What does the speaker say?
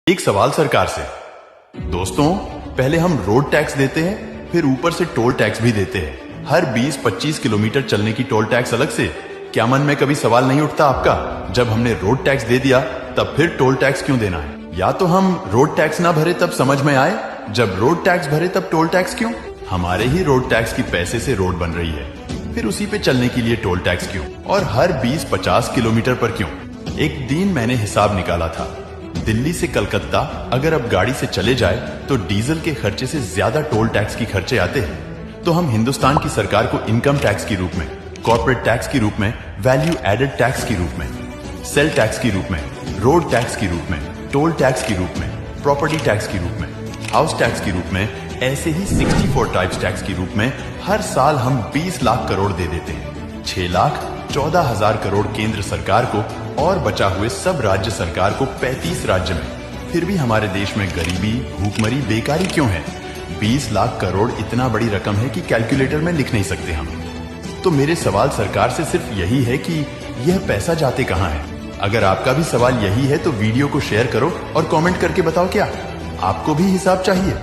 एक सवाल सरकार से। दोस्तों, पहले हम रोड टैक्स देते हैं, फिर ऊपर से टोल टैक्स भी देते हैं। हर 20-25 किलोमीटर चलने की टोल टैक्स अलग से। क्या मन में कभी सवाल नहीं उठता आपका, जब हमने रोड टैक्स दे दिया तब फिर टोल टैक्स क्यों देना है? या तो हम रोड टैक्स ना भरे तब समझ में आए, जब रोड टैक्स भरे तब टोल टैक्स क्यों? हमारे ही रोड टैक्स की पैसे से रोड बन रही है, फिर उसी पे चलने के लिए टोल टैक्स क्यों? और हर 20-50 किलोमीटर पर क्यों? एक दिन मैंने हिसाब निकाला था, दिल्ली से कलकत्ता अगर अब गाड़ी से चले जाए तो डीजल के खर्चे से ज्यादा टोल टैक्स की खर्चे आते हैं। तो हम हिंदुस्तान की सरकार को इनकम टैक्स के रूप में, कॉर्पोरेट टैक्स के रूप में, वैल्यू एडेड टैक्स के रूप में, सेल टैक्स के रूप में, रोड टैक्स के रूप में, टोल टैक्स के रूप में, प्रॉपर्टी टैक्स के रूप में, हाउस टैक्स के रूप में, ऐसे ही 64 टाइप्स टैक्स के रूप में हर साल हम 20 लाख करोड़ दे देते हैं। 6,14,000 करोड़ केंद्र सरकार को और बचा हुए सब राज्य सरकार को 35 राज्य में। फिर भी हमारे देश में गरीबी, भूखमरी, बेकारी क्यों है? 20 लाख करोड़ इतना बड़ी रकम है कि कैलकुलेटर में लिख नहीं सकते हम। तो मेरे सवाल सरकार से सिर्फ यही है कि यह पैसा जाते कहां है? अगर आपका भी सवाल यही है तो वीडियो को शेयर करो और कमेंट करके बताओ, क्या आपको भी हिसाब चाहिए?